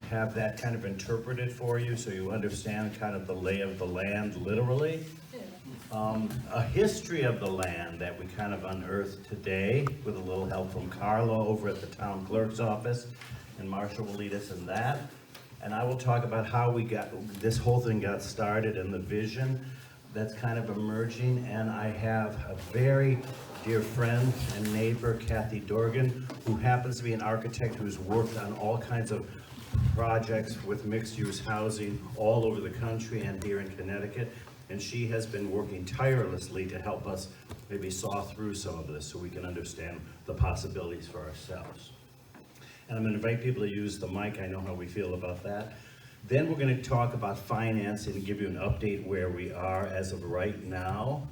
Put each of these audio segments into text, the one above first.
have that kind of interpreted for you so you understand kind of the lay of the land literally. A history of the land that we kind of unearthed today with a little help from Carla over at the town clerk's office, and Marcia will lead us in that. And I will talk about how this whole thing got started and the vision that's kind of emerging. And I have a very dear friend and neighbor, Kathy Dorgan, who happens to be an architect who's worked on all kinds of projects with mixed-use housing all over the country and here in Connecticut. And she has been working tirelessly to help us maybe saw through some of this so we can understand the possibilities for ourselves. And I'm going to invite people to use the mic. I know how we feel about that. Then we're going to talk about financing and give you an update where we are as of right now,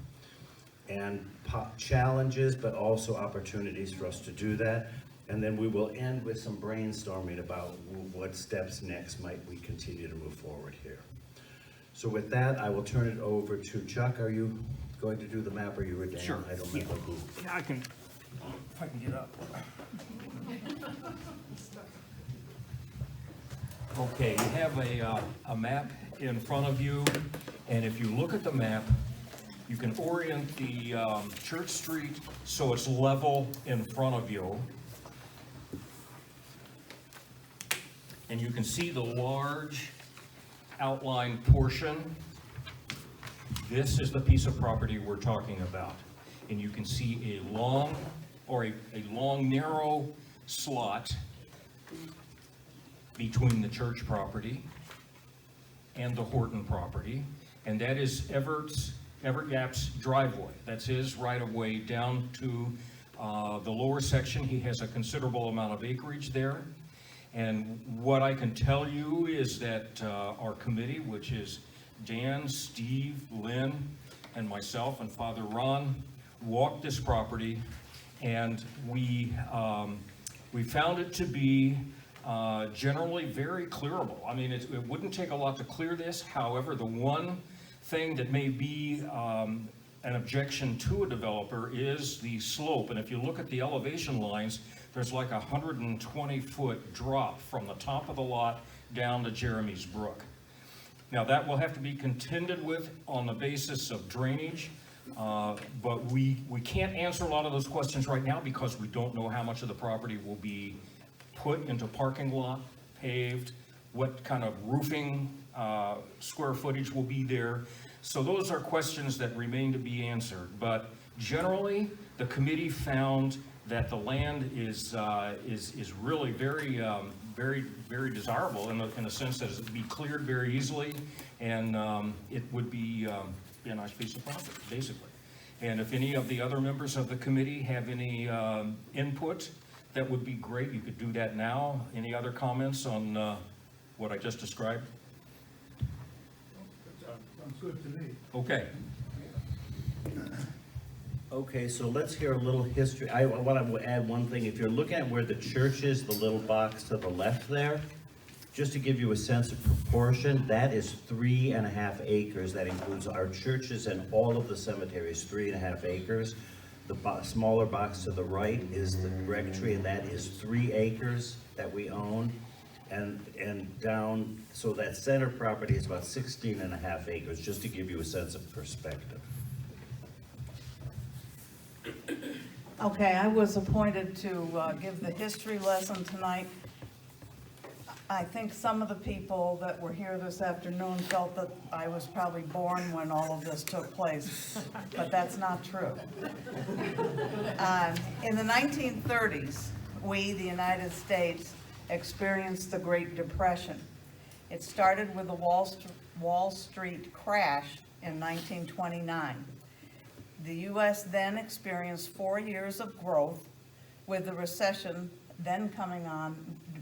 and challenges, but also opportunities for us to do that. And then we will end with some brainstorming about what steps next might we continue to move forward here. So with that, I will turn it over to Chuck. Are you going to do the map, or you were down? Sure. I don't remember who. Yeah, if I can get up. Okay, you have a map in front of you, and if you look at the map, you can orient the Church Street so it's level in front of you. And you can see the large outline portion. This is the piece of property we're talking about. And you can see a long narrow slot between the church property and the Horton property. And that is Everett Gap's driveway. That's his right-of-way down to the lower section. He has a considerable amount of acreage there. And what I can tell you is that our committee, which is Dan, Steve, Lynn, and myself and Father Ron, walked this property, and we found it to be generally very clearable. I mean, it wouldn't take a lot to clear this. However, the one thing that may be an objection to a developer is the slope. And if you look at the elevation lines, there's like a 120-foot drop from the top of the lot down to Jeremy's Brook. Now, that will have to be contended with on the basis of drainage, but we can't answer a lot of those questions right now because we don't know how much of the property will be put into parking lot, paved, what kind of roofing square footage will be there. So those are questions that remain to be answered. But generally, the committee found that the land is really very, very desirable in the sense that it would be cleared very easily, and it would be a nice piece of property, basically. And if any of the other members of the committee have any input, that would be great. You could do that now. Any other comments on what I just described? Sounds good to me. Okay. Okay, so let's hear a little history. I want to add one thing. If you're looking at where the church is, the little box to the left there, just to give you a sense of proportion, that is 3.5 acres. That includes our churches and all of the cemeteries, 3.5 acres. The smaller box to the right is the rectory, and that is 3 acres that we own. And down, so that center property is about 16.5 acres, just to give you a sense of perspective. Okay, I was appointed to give the history lesson tonight. I think some of the people that were here this afternoon felt that I was probably born when all of this took place, but that's not true. In the 1930s, we, the United States, experienced the Great Depression. It started with the Wall Street crash in 1929. The U.S. then experienced 4 years of growth, with the recession then coming on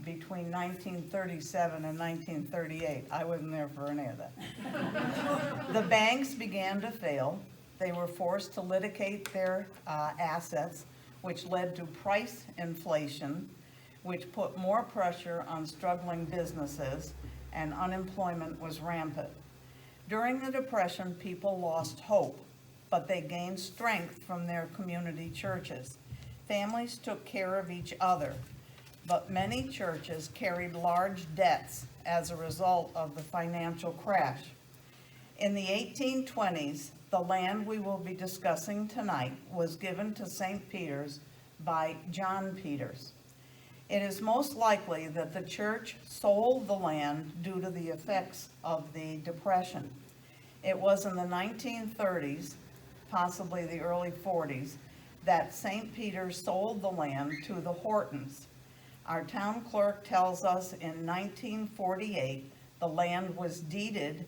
between 1937 and 1938. I wasn't there for any of that. The banks began to fail. They were forced to liquidate their assets, which led to price inflation, which put more pressure on struggling businesses, and unemployment was rampant. During the Depression, people lost hope, but they gained strength from their community churches. Families took care of each other. but many churches carried large debts as a result of the financial crash. In the 1820s, the land we will be discussing tonight was given to St. Peter's by John Peters. It is most likely that the church sold the land due to the effects of the Depression. It was in the 1930s, possibly the early 40s, that St. Peter's sold the land to the Hortons. Our town clerk tells us in 1948, the land was deeded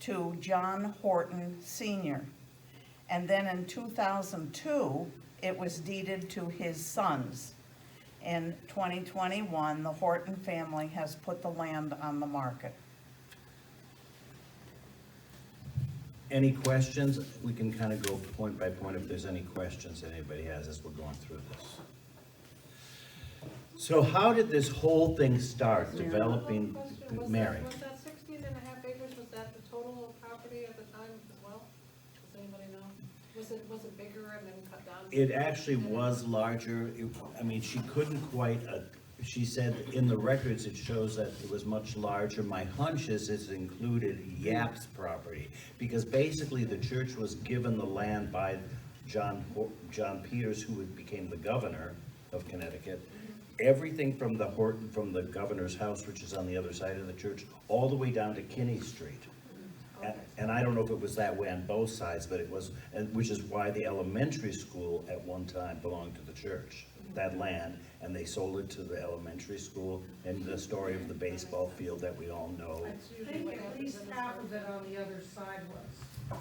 to John Horton Sr. And then in 2002, it was deeded to his sons. In 2021, the Horton family has put the land on the market. Any questions? We can kind of go point by point if there's any questions anybody has as we're going through this. So how did this whole thing start developing? Mary? Was that 16.5 acres, was that the total property at the time as well? Does anybody know? Was it bigger and then cut down? It actually was larger. I mean, she couldn't quite, she said in the records it shows that it was much larger. My hunch is it included Yap's property, because basically the church was given the land by John Peters, who became the governor of Connecticut. Everything from the governor's house, which is on the other side of the church, all the way down to Kinney Street. And I don't know if it was that way on both sides, but it was, and which is why the elementary school at one time belonged to the church, that land, and they sold it to the elementary school, and the story of the baseball field that we all know, I think at least half of it on the other side was.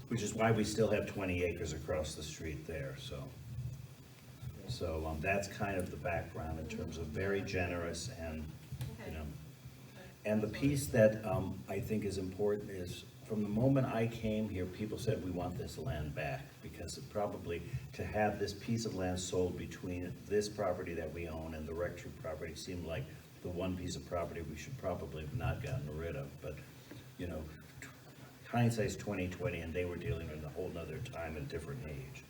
which is why we still have 20 acres across the street there, so. So that's kind of the background in terms of very generous and, you know. And the piece that I think is important is, from the moment I came here, people said, we want this land back, because it probably, to have this piece of land sold between this property that we own and the rectory property seemed like the one piece of property we should probably have not gotten rid of. But, you know, hindsight's 20/20, and they were dealing in a whole nother time and different age.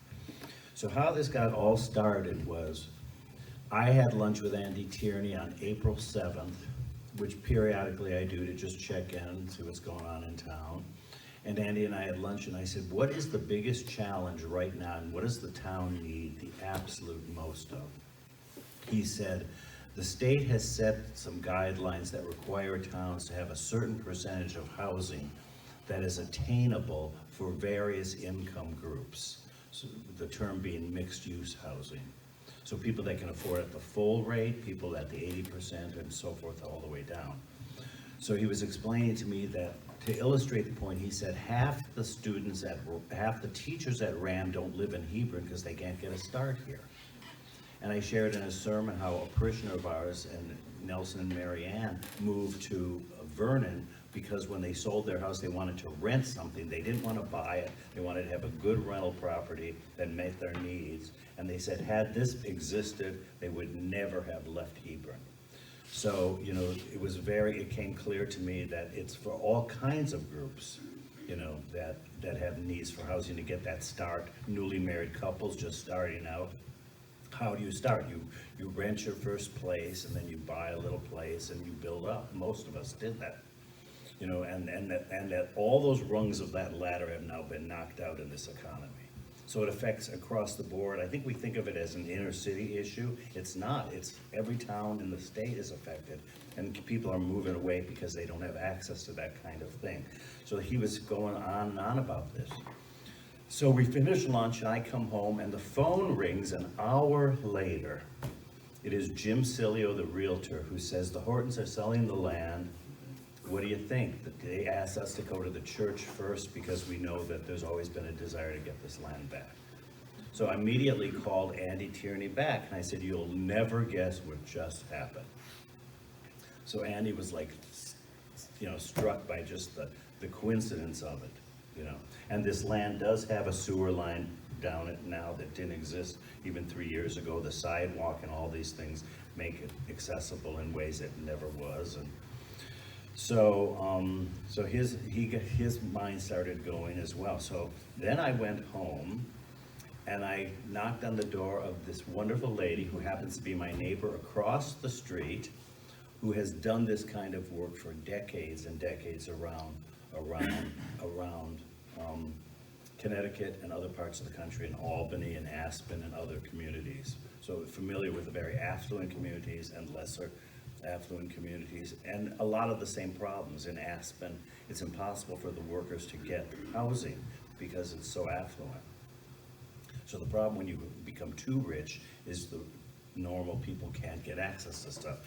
So how this got all started was, I had lunch with Andy Tierney on April 7th, which periodically I do to just check in, see what's going on in town. And Andy and I had lunch, and I said, what is the biggest challenge right now, and what does the town need the absolute most of? He said, the state has set some guidelines that require towns to have a certain percentage of housing that is attainable for various income groups. So the term being mixed-use housing. So people that can afford at the full rate, people at the 80%, and so forth, all the way down. So he was explaining to me that, to illustrate the point, he said half the teachers at RAM don't live in Hebron because they can't get a start here. And I shared in a sermon how a parishioner of ours, and Nelson and Mary Ann, moved to Vernon because when they sold their house, they wanted to rent something. They didn't want to buy it. They wanted to have a good rental property that met their needs. And they said, had this existed, they would never have left Hebron. So, you know, it came clear to me that it's for all kinds of groups, you know, that have needs for housing to get that start. Newly married couples just starting out. How do you start? You rent your first place, and then you buy a little place, and you build up. Most of us did that. You know, and that all those rungs of that ladder have now been knocked out in this economy. So it affects across the board. I think we think of it as an inner city issue. It's not. It's every town in the state is affected, and people are moving away because they don't have access to that kind of thing. So he was going on and on about this. So we finish lunch, and I come home, and the phone rings an hour later. It is Jim Cilio, the realtor, who says the Hortons are selling the land. What do you think? They asked us to go to the church first because we know that there's always been a desire to get this land back. So I immediately called Andy Tierney back, and I said, you'll never guess what just happened. So Andy was like, you know, struck by just the coincidence of it, you know. And this land does have a sewer line down it now that didn't exist even 3 years ago. The sidewalk and all these things make it accessible in ways it never was. And so his mind started going as well. So then I went home, and I knocked on the door of this wonderful lady who happens to be my neighbor across the street, who has done this kind of work for decades and decades around Connecticut and other parts of the country, in Albany and Aspen and other communities. So familiar with the very affluent communities and lesser affluent communities, and a lot of the same problems. In Aspen, it's impossible for the workers to get housing because it's so affluent. So the problem when you become too rich is the normal people can't get access to stuff.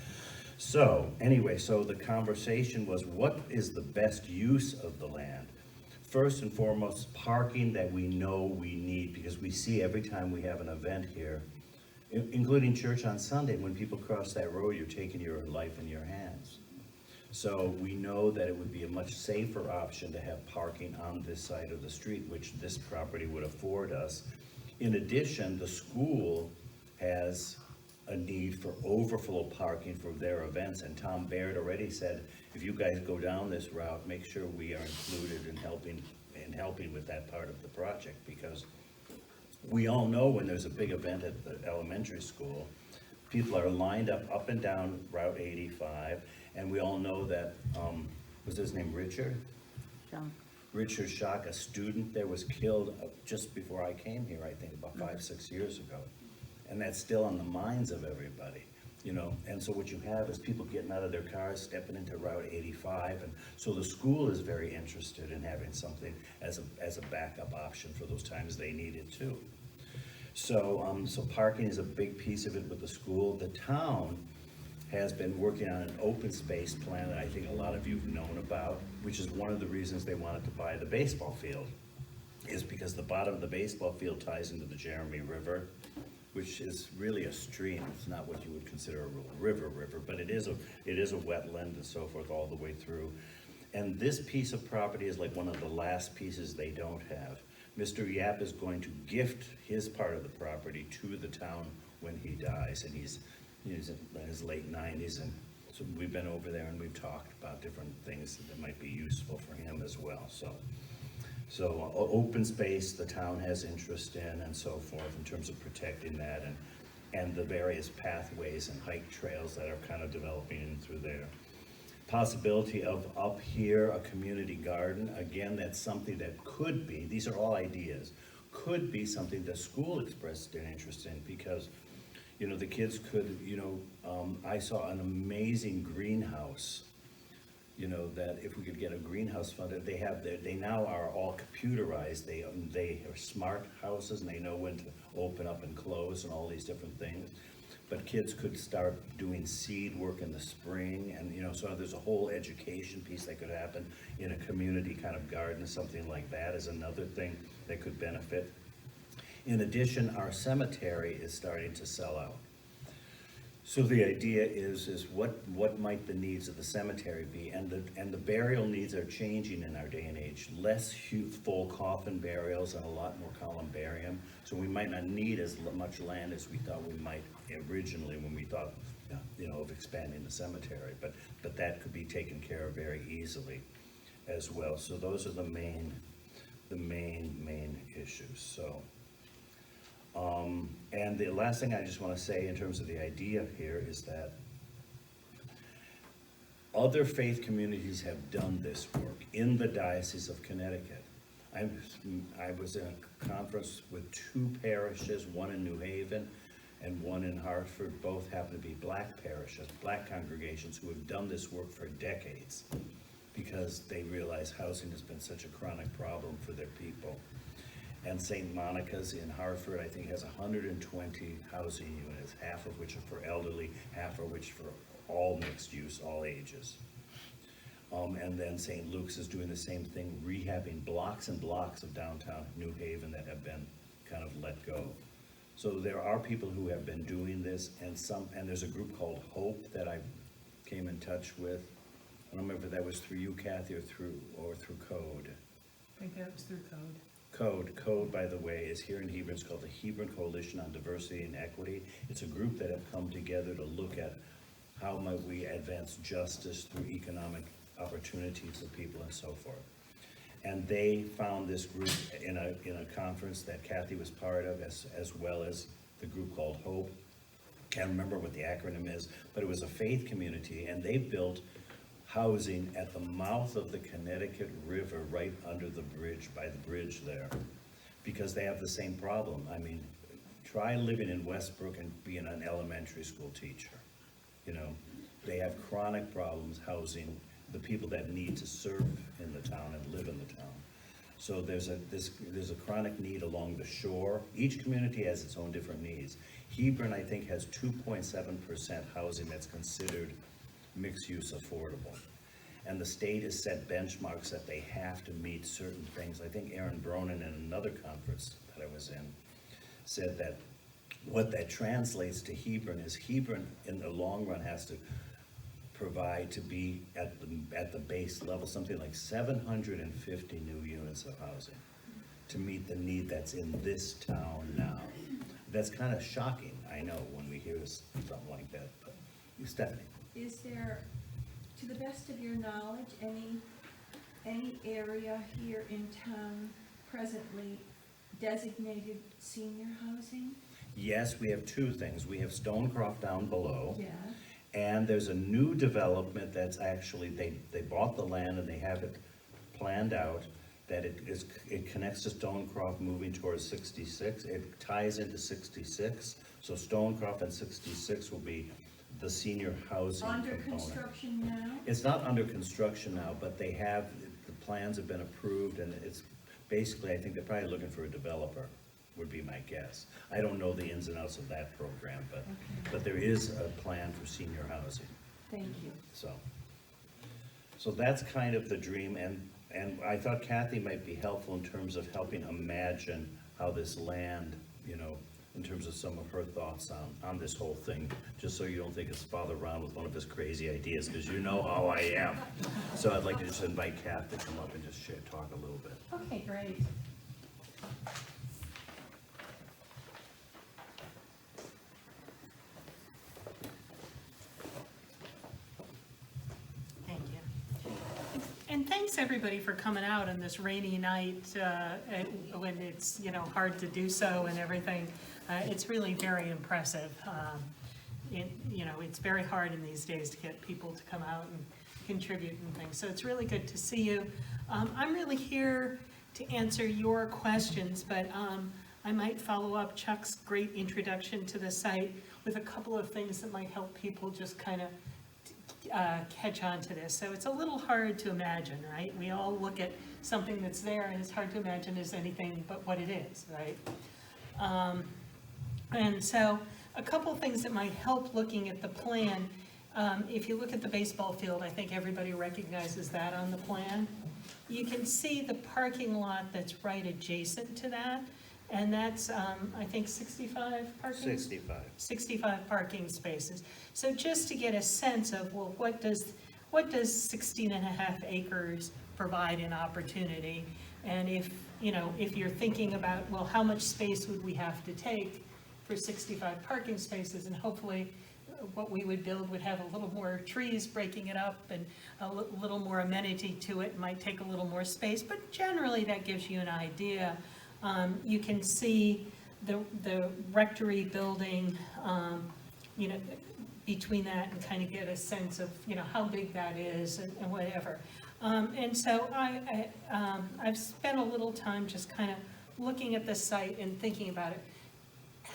So anyway, so the conversation was, what is the best use of the land? First and foremost, parking that we know we need, because we see every time we have an event here, including church on Sunday, when people cross that road, you're taking your life in your hands. So we know that it would be a much safer option to have parking on this side of the street, which this property would afford us. In addition, the school has a need for overflow parking for their events, and Tom Baird already said, if you guys go down this route, make sure we are included in helping with that part of the project, because we all know when there's a big event at the elementary school, people are lined up and down Route 85, and we all know that, was his name Richard? John. Richard Schock, a student there, was killed just before I came here, I think about 5-6 years ago. And that's still on the minds of everybody, you know. And so what you have is people getting out of their cars, stepping into Route 85, and so the school is very interested in having something as a backup option for those times they need it too. So, so parking is a big piece of it with the school. The town has been working on an open space plan that I think a lot of you've known about, which is one of the reasons they wanted to buy the baseball field, is because the bottom of the baseball field ties into the Jeremy River, which is really a stream. It's not what you would consider a real river, but it is a wetland and so forth all the way through. And this piece of property is like one of the last pieces they don't have. Mr. Yap is going to gift his part of the property to the town when he dies, and he's in his late 90s, and so we've been over there and we've talked about different things that might be useful for him as well. So open space the town has interest in and so forth in terms of protecting that, and the various pathways and hike trails that are kind of developing in through there. Possibility of up here, a community garden. Again, that's something that could be, these are all ideas, could be something the school expressed an interest in, because, you know, the kids could, you know, I saw an amazing greenhouse, you know, that if we could get a greenhouse funded, they now are all computerized. They are smart houses, and they know when to open up and close and all these different things. But kids could start doing seed work in the spring, and, you know, so there's a whole education piece that could happen in a community kind of garden. Something like that is another thing that could benefit. In addition, our cemetery is starting to sell out. So the idea is what might the needs of the cemetery be, and the burial needs are changing in our day and age. Less full coffin burials and a lot more columbarium. So we might not need as much land as we thought we might originally when we thought, you know, of expanding the cemetery. But that could be taken care of very easily as well. So those are the main issues. So. And the last thing I just want to say in terms of the idea here is that other faith communities have done this work in the Diocese of Connecticut. I was in a conference with 2 parishes, one in New Haven and one in Hartford. Both happen to be black parishes, black congregations who have done this work for decades because they realize housing has been such a chronic problem for their people. And St. Monica's in Hartford, I think, has 120 housing units, half of which are for elderly, half of which for all mixed use, all ages. And then St. Luke's is doing the same thing, rehabbing blocks and blocks of downtown New Haven that have been kind of let go. So there are people who have been doing this, and there's a group called Hope that I came in touch with. I don't remember if that was through you, Kathy, or through Code. I think that was through Code. Code, by the way, is here in Hebron. It's called the Hebron Coalition on Diversity and Equity. It's a group that have come together to look at how might we advance justice through economic opportunity for people and so forth. And they found this group in a conference that Kathy was part of, as well as the group called Hope. Can't remember what the acronym is, but it was a faith community, and they built housing at the mouth of the Connecticut River, right under the bridge, by the bridge there, because they have the same problem. I mean, try living in Westbrook and being an elementary school teacher. You know, they have chronic problems housing the people that need to serve in the town and live in the town. So there's a chronic need along the shore. Each community has its own different needs. Hebron, I think, has 2.7% housing that's considered mixed-use affordable. And the state has set benchmarks that they have to meet certain things. I think Aaron Bronin, in another conference that I was in, said that what that translates to Hebron is Hebron, in the long run, has to provide to be at the base level, something like 750 new units of housing to meet the need that's in this town now. That's kind of shocking, I know, when we hear something like that, but Stephanie. Is there, to the best of your knowledge, any area here in town presently designated senior housing? Yes, we have two things. We have Stonecroft down below. Yeah. And there's a new development that's actually, they bought the land and they have it planned out, that it connects to Stonecroft moving towards 66. It ties into 66. So Stonecroft and 66 will be the senior housing Under component. construction now? It's not under construction now, but the plans have been approved, and it's basically, I think they're probably looking for a developer, would be my guess. I don't know the ins and outs of that program, but there is a plan for senior housing, Thank you. so that's kind of the dream, and I thought Kathy might be helpful in terms of helping imagine how this land, you know, in terms of some of her thoughts on this whole thing, just so you don't think it's Father Ron with one of his crazy ideas, because you know how I am. So I'd like to just invite Kath to come up and just talk a little bit. Okay, great. Thank you. And thanks, everybody, for coming out on this rainy night, when it's, you know, hard to do so and everything. It's really very impressive. You know, it's very hard in these days to get people to come out and contribute and things, so it's really good to see you. I'm really here to answer your questions, but I might follow up Chuck's great introduction to the site with a couple of things that might help people just kind of catch on to this. So it's a little hard to imagine, right? We all look at something that's there and it's hard to imagine as anything but what it is, right? And so a couple things that might help looking at the plan. If you look at the baseball field, I think everybody recognizes that on the plan. You can see the parking lot that's right adjacent to that, and that's, I think, 65 parking? 65. 65 parking spaces. So just to get a sense of, well, what does 16 and a half acres provide in opportunity? And if, you know, if you're thinking about, well, how much space would we have to take for 65 parking spaces, and hopefully what we would build would have a little more trees breaking it up and a little more amenity to it, might take a little more space, but generally that gives you an idea. You can see the rectory building, you know, between that, and kind of get a sense of, you know, how big that is and whatever. And so I've spent a little time just kind of looking at the site and thinking about it.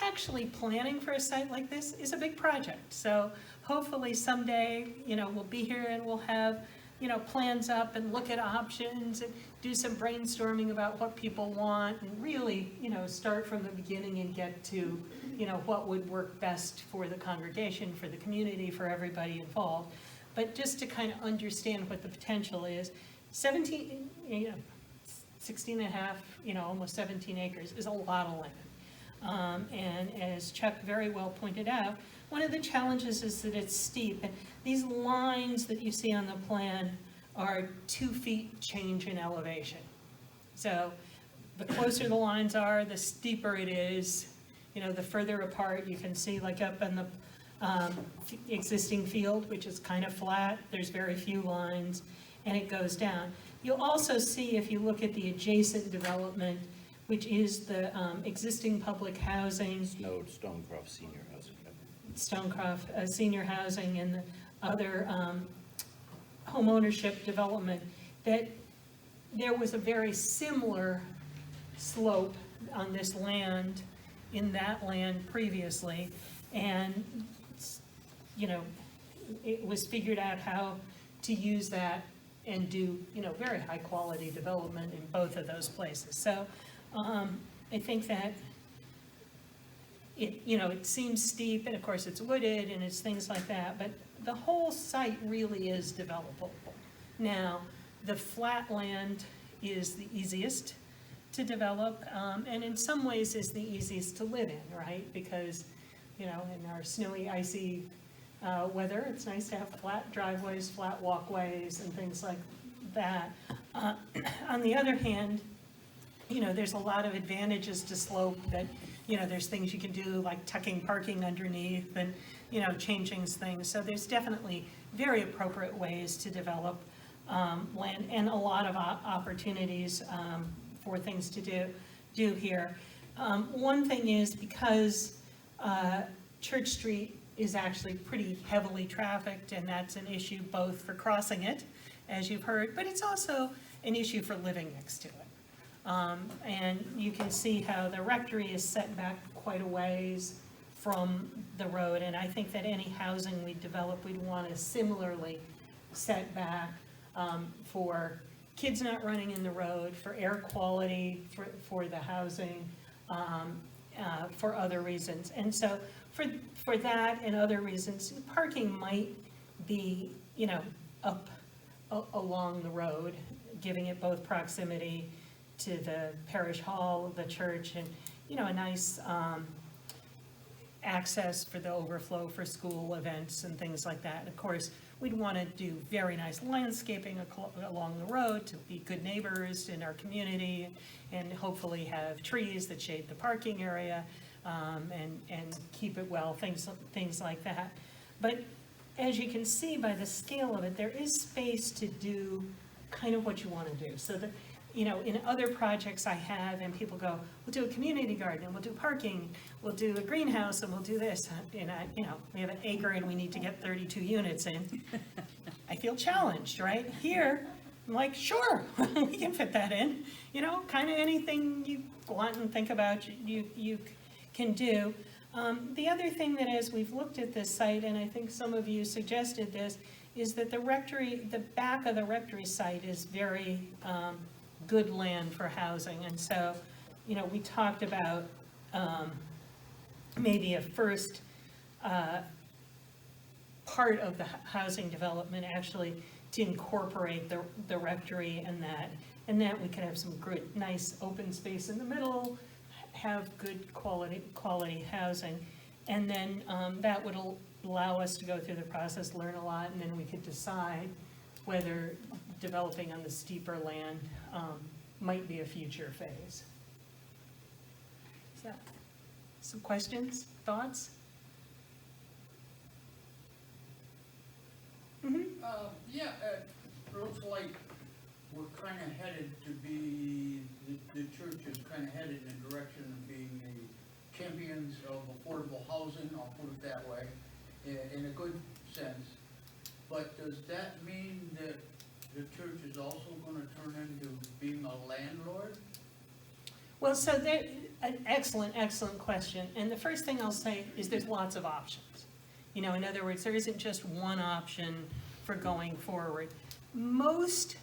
Actually planning for a site like this is a big project. So hopefully someday, you know, we'll be here and we'll have, you know, plans up and look at options and do some brainstorming about what people want, and really, you know, start from the beginning and get to, you know, what would work best for the congregation, for the community, for everybody involved. But just to kind of understand what the potential is, 16 and a half, you know, almost 17 acres is a lot of land. And as Chuck very well pointed out, one of the challenges is that it's steep. And these lines that you see on the plan are 2 feet change in elevation. So the closer the lines are, the steeper it is. You know, the further apart, you can see, like up in the existing field, which is kind of flat, there's very few lines, and it goes down. You'll also see, if you look at the adjacent development, which is the existing public housing, Stonecroft Senior Housing. Stonecroft Senior Housing, and the other home ownership development, that there was a very similar slope on this land, in that land previously, and, you know, it was figured out how to use that and do, you know, very high-quality development in both of those places. So I think that it, you know, it seems steep, and of course it's wooded, and it's things like that, but the whole site really is developable. Now, the flat land is the easiest to develop, and in some ways is the easiest to live in, right? Because, you know, in our snowy, icy weather, it's nice to have flat driveways, flat walkways, and things like that. On the other hand, you know, there's a lot of advantages to slope that, you know, there's things you can do like tucking parking underneath and, you know, changing things. So there's definitely very appropriate ways to develop land, and a lot of opportunities for things to do here. One thing is, because Church Street is actually pretty heavily trafficked, and that's an issue both for crossing it, as you've heard, but it's also an issue for living next to it. And you can see how the rectory is set back quite a ways from the road, and I think that any housing we develop, we'd want to similarly set back for kids not running in the road, for air quality, for the housing, for other reasons. And so for that and other reasons, parking might be, you know, up along the road, giving it both proximity to the parish hall, the church, and, you know, a nice access for the overflow for school events and things like that. And of course, we'd want to do very nice landscaping along the road to be good neighbors in our community, and hopefully have trees that shade the parking area, and keep it well, things like that. But as you can see by the scale of it, there is space to do kind of what you want to do. So that, you know, in other projects I have, and people go, we'll do a community garden, and we'll do parking, we'll do a greenhouse, and we'll do this, and you know, we have an acre and we need to get 32 units in. I feel challenged, right? Here, I'm like, sure, we can fit that in. You know, kind of anything you want and think about, you can do. The other thing that, as we've looked at this site, and I think some of you suggested this, is that the rectory, the back of the rectory site is very good land for housing. And so, you know, we talked about maybe a first part of the housing development actually to incorporate the rectory, and that we could have some good, nice open space in the middle, have good quality housing, and then that would allow us to go through the process, learn a lot, and then we could decide whether developing on the steeper land might be a future phase. So, some questions, thoughts? Yeah, it looks like we're kind of headed to be, the church is kind of headed in the direction of being a champions of affordable housing, I'll put it that way, in a good sense. But does that mean that the church is also going to turn into being a landlord? Well, so an excellent question. And the first thing I'll say is there's lots of options. You know, in other words, there isn't just one option for going forward. Most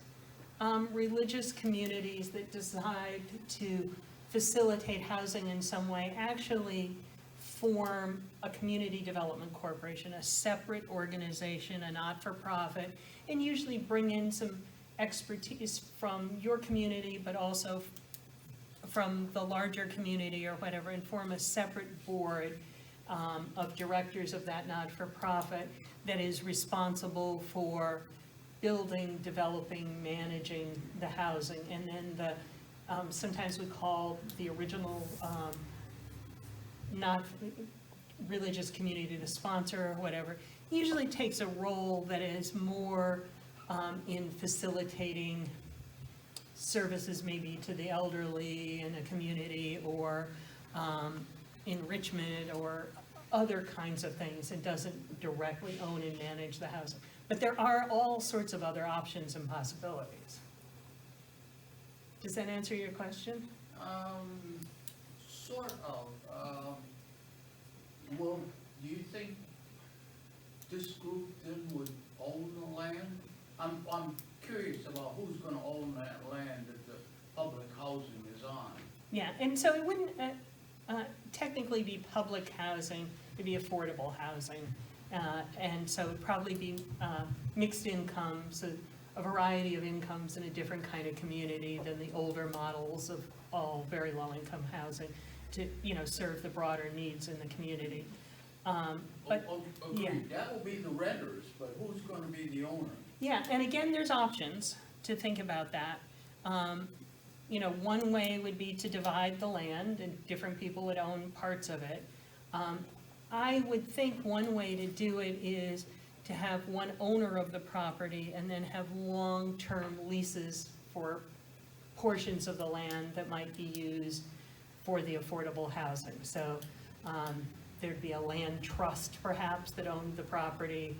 religious communities that decide to facilitate housing in some way actually form a community development corporation, a separate organization, a not-for-profit, and usually bring in some expertise from your community, but also from the larger community or whatever, and form a separate board of directors of that not-for-profit that is responsible for building, developing, managing the housing. And then the sometimes we call the original not religious community the sponsor or whatever, usually takes a role that is more in facilitating services maybe to the elderly in a community, or enrichment, or other kinds of things. It doesn't directly own and manage the housing. But there are all sorts of other options and possibilities. Does that answer your question? Sort of. Well, do you think this group then would own the land? I'm curious about who's gonna own that land that the public housing is on. Yeah, and so it wouldn't technically be public housing, it'd be affordable housing. And so it'd probably be mixed incomes, a variety of incomes in a different kind of community than the older models of all very low-income housing to, serve the broader needs in the community. But, yeah. Agreed, that will be the renters, but who's gonna be the owner? Yeah, and again, there's options to think about that. One way would be to divide the land, and different people would own parts of it. I would think one way to do it is to have one owner of the property and then have long-term leases for portions of the land that might be used for the affordable housing. So there'd be a land trust perhaps that owned the property,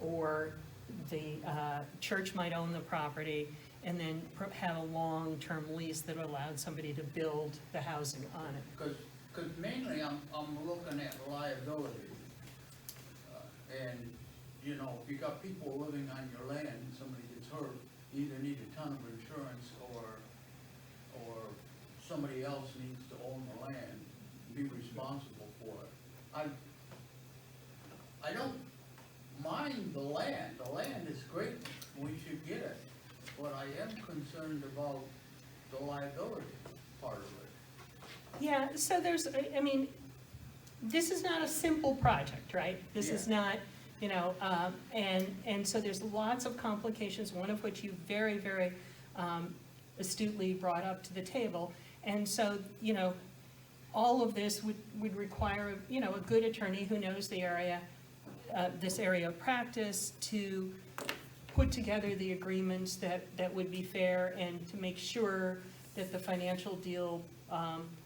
or the church might own the property, and then have a long-term lease that allowed somebody to build the housing on it. Because mainly I'm looking at liability. And, if you got people living on your land and somebody gets hurt, you either need a ton of insurance or somebody else needs to own the land and be responsible for it. I don't mind the land. The land is great. We should get it. But I am concerned about the liability part of it. Yeah, so this is not a simple project, right? This is not, and so there's lots of complications, one of which you very, very astutely brought up to the table. And so, all of this would require, a good attorney who knows the area, this area of practice, to put together the agreements that would be fair, and to make sure that the financial deal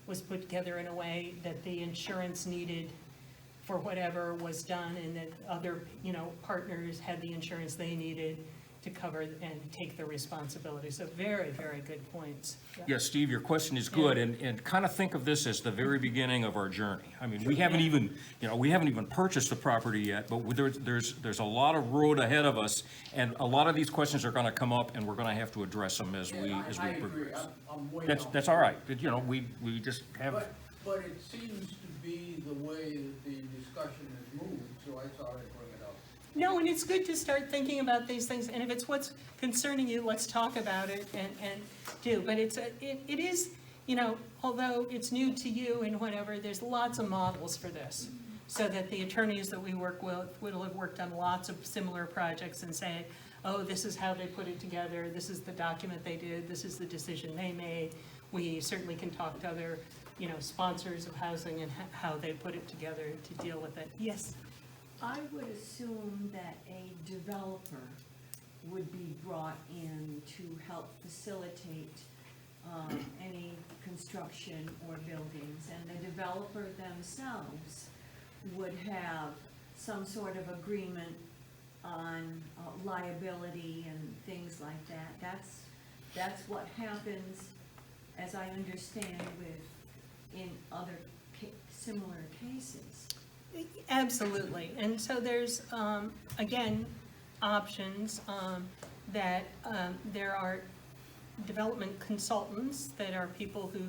was put together in a way that the insurance needed for whatever was done, and that other, partners had the insurance they needed to cover and take the responsibility. So very, very good points. Yeah, Steve, your question is good, and kind of think of this as the very beginning of our journey. I mean, we haven't even purchased the property yet, but there's a lot of road ahead of us, and a lot of these questions are gonna come up, and we're gonna have to address them as we I agree. progress. I'm way off. That's all right, but, we just have, But it seems to be the way that the discussion has moved, so I thought I'd bring it up. No, and it's good to start thinking about these things, and if it's what's concerning you, let's talk about it and do. But it is, although it's new to you and whatever, there's lots of models for this. So that the attorneys that we work with will have worked on lots of similar projects and say, oh, this is how they put it together, this is the document they did, this is the decision they made. We certainly can talk to other, sponsors of housing and how they put it together to deal with it. Yes? I would assume that a developer would be brought in to help facilitate any construction or buildings, and the developer themselves would have some sort of agreement on liability and things like that. That's what happens, as I understand, in other similar cases. Absolutely, and so there's, again, options, that there are development consultants that are people who,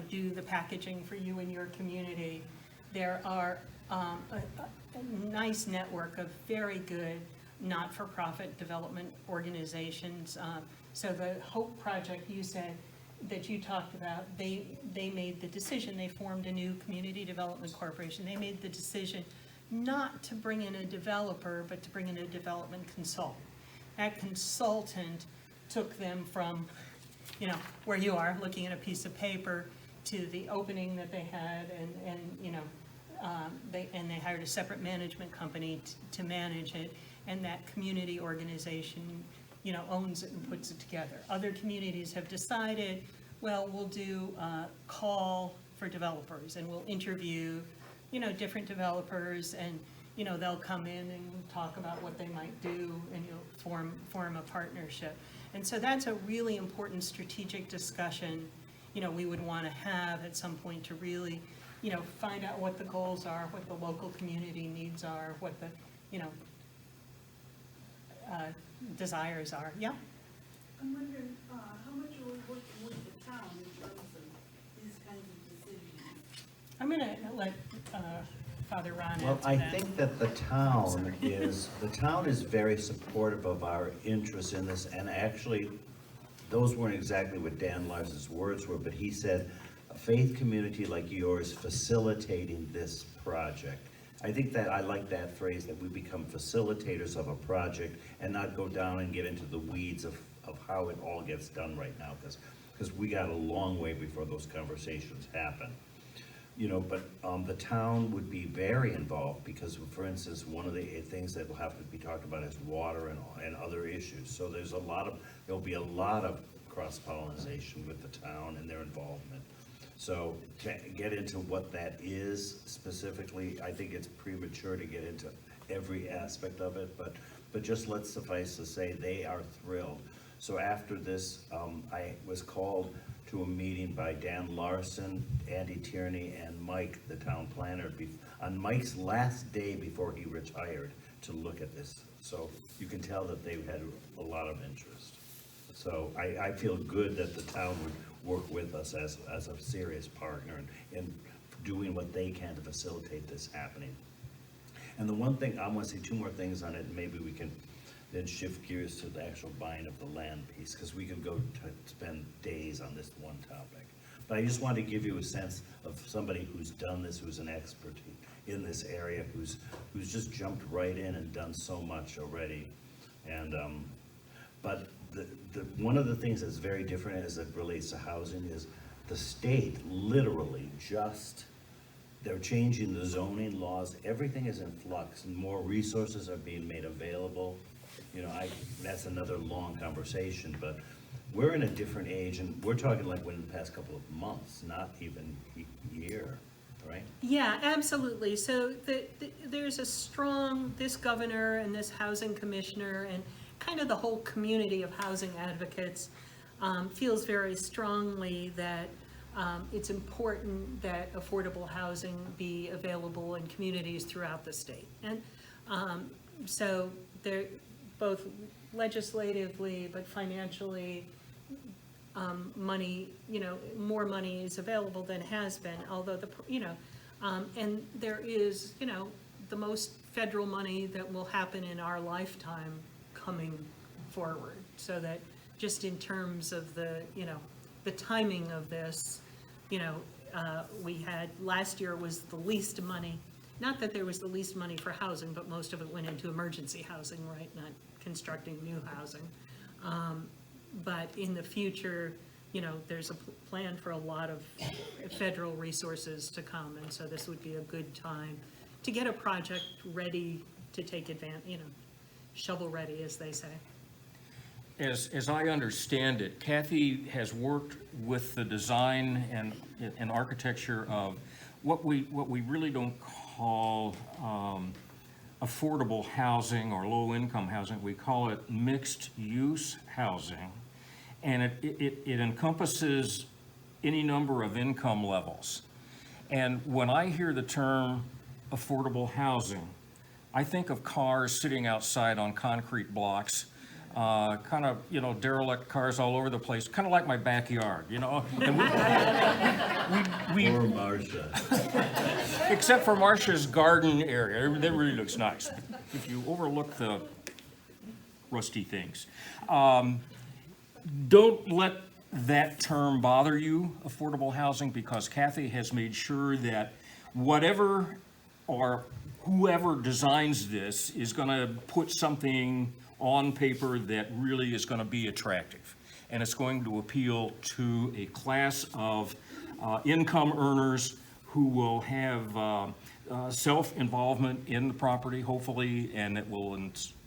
do the packaging for you and your community. There are a nice network of very good not-for-profit development organizations. So the Hope Project, you said, that you talked about, they made the decision, they formed a new community development corporation. They made the decision not to bring in a developer, but to bring in a development consultant. That consultant took them from, where you are, looking at a piece of paper, to the opening that they had, and they hired a separate management company to manage it, and that community organization, owns it and puts it together. Other communities have decided, well, we'll do a call for developers, and we'll interview, different developers, and, they'll come in and talk about what they might do, and form a partnership. And so that's a really important strategic discussion, we would want to have at some point to really, find out what the goals are, what the local community needs are, what the, desires are. Yeah? I'm wondering, how much are we working with the town in terms of these kinds of decisions? I'm gonna let Father Ron Well, answer I that. think that the town is very supportive of our interest in this, and actually, those weren't exactly what Dan Lars's words were, but he said, a faith community like yours facilitating this project. I think that, I like that phrase, that we become facilitators of a project and not go down and get into the weeds of how it all gets done right now, because we got a long way before those conversations happen. But the town would be very involved because, for instance, one of the things that will have to be talked about is water and other issues. So there'll be a lot of cross-pollination with the town and their involvement. So to get into what that is specifically, I think it's premature to get into every aspect of it, but just let's suffice to say they are thrilled. So after this, I was called to a meeting by Dan Larson, Andy Tierney, and Mike, the town planner, on Mike's last day before he retired, to look at this. So you can tell that they've had a lot of interest. So I feel good that the town would work with us as a serious partner in doing what they can to facilitate this happening. And the one thing, I want to say two more things on it, and maybe we can then shift gears to the actual buying of the land piece, because we could go to spend days on this one topic. But I just wanted to give you a sense of somebody who's done this, who's an expert in this area, who's just jumped right in and done so much already. And but one of the things that's very different as it relates to housing is the state literally they're changing the zoning laws. Everything is in flux and more resources are being made available. That's another long conversation, but we're in a different age, and we're talking like within the past couple of months, not even year, right? Yeah, absolutely. So there's a strong, this governor and this housing commissioner and kind of the whole community of housing advocates feels very strongly that it's important that affordable housing be available in communities throughout the state. And so they're both legislatively, but financially, money, more money is available than has been, although and there is, the most federal money that will happen in our lifetime coming forward. So that just in terms of the timing of this, we had, last year was the least money, not that there was the least money for housing, but most of it went into emergency housing, right, not constructing new housing. But in the future, there's a plan for a lot of federal resources to come, and so this would be a good time to get a project ready to take advantage, shovel ready, as they say. As I understand it, Kathy has worked with the design and architecture of what we really don't call affordable housing or low-income housing. We call it mixed-use housing, and it encompasses any number of income levels. And when I hear the term affordable housing, I think of cars sitting outside on concrete blocks, kind of, derelict cars all over the place, kind of like my backyard, And we Or Marcia. except for Marcia's garden area, that really looks nice. If you overlook the rusty things. Don't let that term bother you, affordable housing, because Kathy has made sure that whatever or whoever designs this is going to put something on paper that really is going to be attractive. And it's going to appeal to a class of income earners who will have self-involvement in the property, hopefully, and it will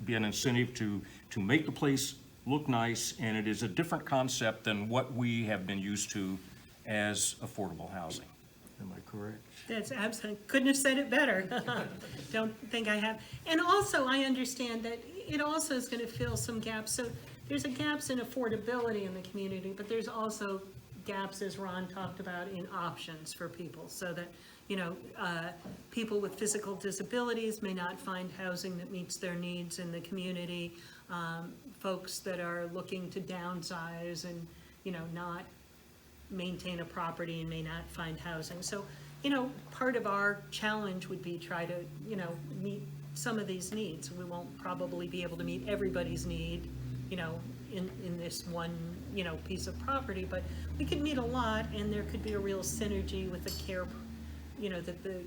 be an incentive to make the place look nice, and it is a different concept than what we have been used to as affordable housing. Am I correct? That's absolutely, couldn't have said it better. Don't think I have. And also, I understand that it also is gonna fill some gaps. So there's a gaps in affordability in the community, but there's also gaps, as Ron talked about, in options for people. So that, people with physical disabilities may not find housing that meets their needs in the community. Folks that are looking to downsize and, not maintain a property and may not find housing. So, part of our challenge would be try to, meet some of these needs. We won't probably be able to meet everybody's need, in this one, piece of property, but we could meet a lot, and there could be a real synergy with the care, that the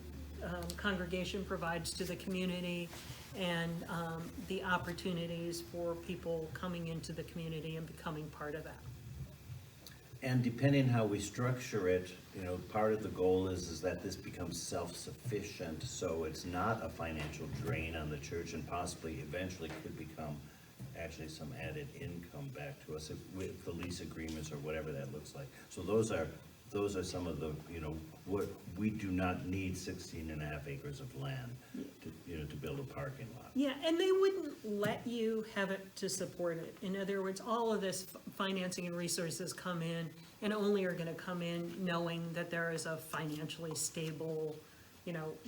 congregation provides to the community, and the opportunities for people coming into the community and becoming part of that. And depending how we structure it, part of the goal is that this becomes self-sufficient, so it's not a financial drain on the church, and possibly eventually could become actually some added income back to us with the lease agreements or whatever that looks like. So those are some of the, what, we do not need 16.5 acres of land to build a parking lot. Yeah, and they wouldn't let you have it to support it. In other words, all of this financing and resources come in, and only are gonna come in knowing that there is a financially stable,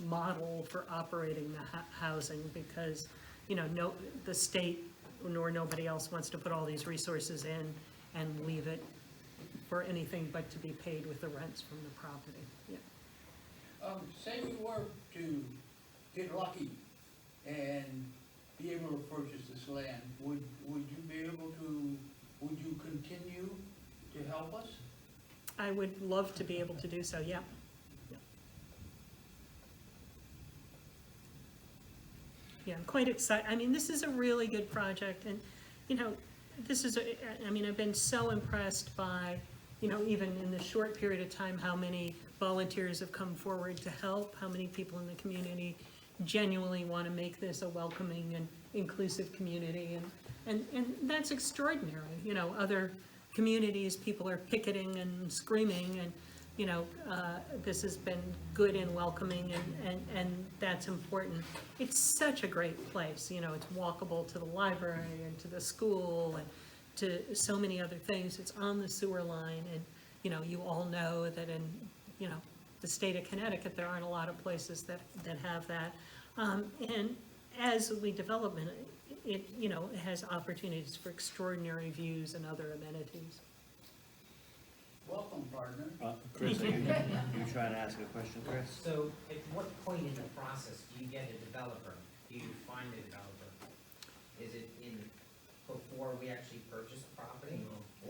model for operating the housing, because, the state nor nobody else wants to put all these resources in and leave it for anything but to be paid with the rents from the property. Yeah. Say you were to get lucky and be able to purchase this land, would you be able to, would you continue to help us? I would love to be able to do so, yeah. Yeah, I'm quite excited. I mean, this is a really good project, and, I've been so impressed by, even in the short period of time, how many volunteers have come forward to help, how many people in the community genuinely want to make this a welcoming and inclusive community, and that's extraordinary. Other communities, people are picketing and screaming, and, this has been good and welcoming, and that's important. It's such a great place, it's walkable to the library and to the school and to so many other things. It's on the sewer line, and, you all know that in, the state of Connecticut, there aren't a lot of places that have that. And as we develop it, it has opportunities for extraordinary views and other amenities. Welcome, partner. Chris, are you trying to ask a question, Chris? So at what point in the process do you get a developer? Do you find a developer? Is it before we actually purchase the property?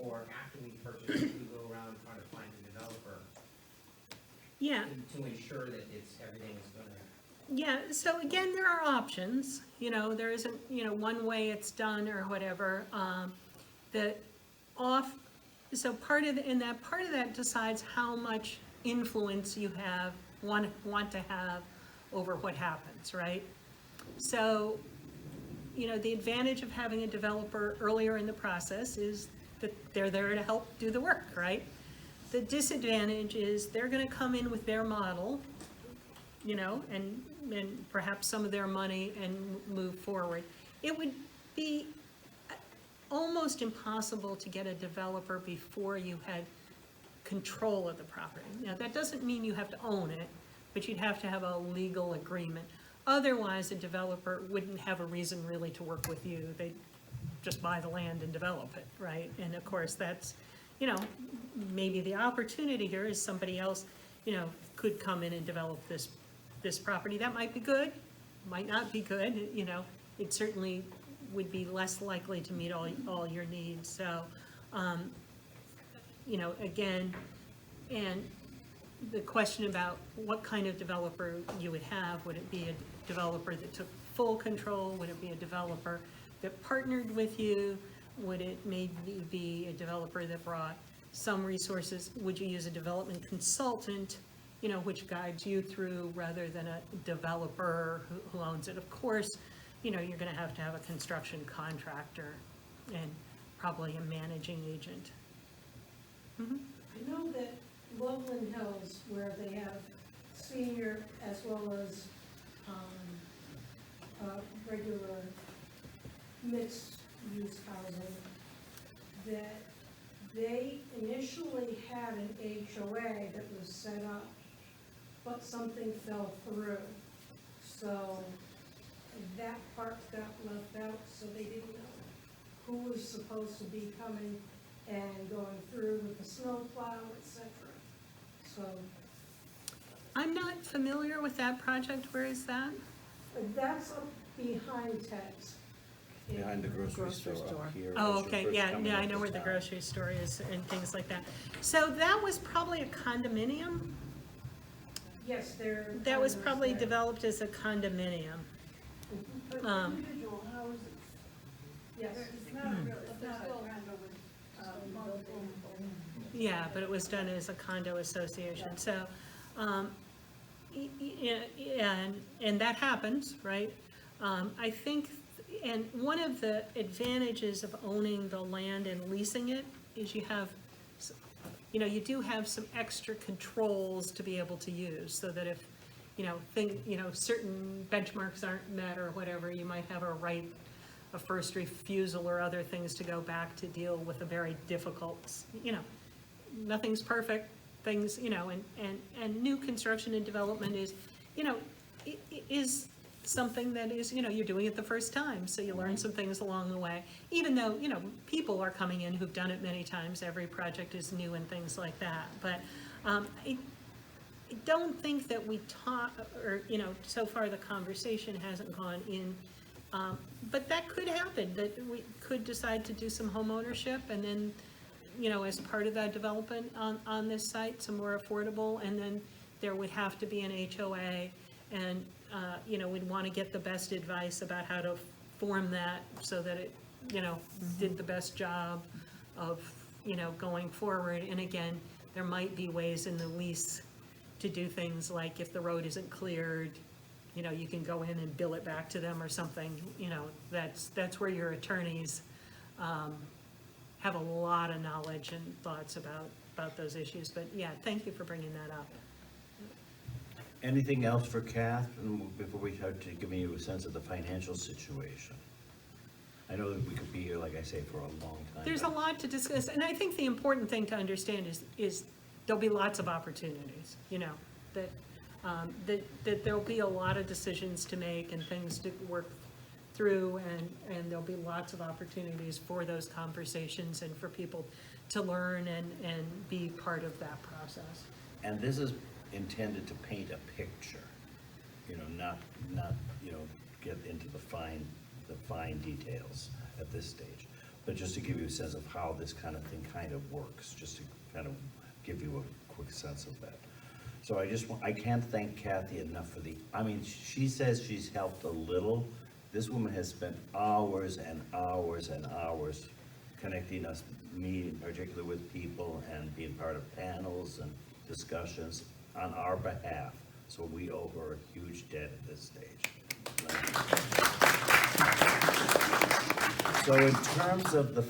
Or after we purchase it, we go around trying to find a developer? Yeah. To ensure that everything is gonna. Yeah, so again, there are options, there isn't, one way it's done or whatever. So part of that decides how much influence you want to have over what happens, right? So, the advantage of having a developer earlier in the process is that they're there to help do the work, right? The disadvantage is they're gonna come in with their model, and perhaps some of their money and move forward. It would be almost impossible to get a developer before you had control of the property. Now, that doesn't mean you have to own it, but you'd have to have a legal agreement. Otherwise, a developer wouldn't have a reason really to work with you. They'd just buy the land and develop it, right? And of course, that's, maybe the opportunity here is somebody else, could come in and develop this property. That might be good, might not be good, it certainly would be less likely to meet all your needs. So, again, and the question about what kind of developer you would have, would it be a developer that took full control? Would it be a developer that partnered with you? Would it maybe be a developer that brought some resources? Would you use a development consultant, which guides you through rather than a developer who owns it? Of course, you're gonna have to have a construction contractor, and probably a managing agent. Mhm. I know that Loveland Hills, where they have senior as well as, regular mixed-use housing, that they initially had an HOA that was set up, but something fell through. So that part got left out, so they didn't know who was supposed to be coming and going through with the snowplow, etc. So I'm not familiar with that project. Where is that? that's up behind Ted's. Behind the grocery store up here. Oh, as you're okay, first yeah, coming yeah, I up know to where the town. grocery store is and things like that. So that was probably a condominium? Yes, they're. That was condos probably there. developed as a condominium. But individual houses, Yes. it's not a real, it's not a condo with, multiple. Yeah, but it was done as a condo association, so, and that happens, right? I think, and one of the advantages of owning the land and leasing it is you have, you do have some extra controls to be able to use, so that if, certain benchmarks aren't met or whatever, you might have a right of first refusal or other things to go back to deal with a very difficult, nothing's perfect, things, and new construction and development is, is something that is, you're doing it the first time, so you learn some things along the way. Even though, people are coming in who've done it many times, every project is new and things like that. But I don't think that we taught, or, so far the conversation hasn't gone in, but that could happen, that we could decide to do some home ownership and then, as part of that development on this site, some more affordable, and then there would have to be an HOA, and, we'd want to get the best advice about how to form that so that it, did the best job of, going forward. And again, there might be ways in the lease to do things like if the road isn't cleared, you can go in and bill it back to them or something, that's where your attorneys, have a lot of knowledge and thoughts about those issues. But yeah, thank you for bringing that up. Anything else for Kath, before we start to giving you a sense of the financial situation? I know that we could be here, like I say, for a long time. There's a lot to discuss, and I think the important thing to understand is there'll be lots of opportunities, that there'll be a lot of decisions to make and things to work through, and there'll be lots of opportunities for those conversations and for people to learn and be part of that process. And this is intended to paint a picture, not, get into the fine details at this stage. But just to give you a sense of how this kind of thing kind of works, just to kind of give you a quick sense of that. So I can't thank Kathy enough for she says she's helped a little. This woman has spent hours and hours and hours connecting us, me particularly, with people and being part of panels and discussions on our behalf. So we owe her a huge debt at this stage. So in terms of the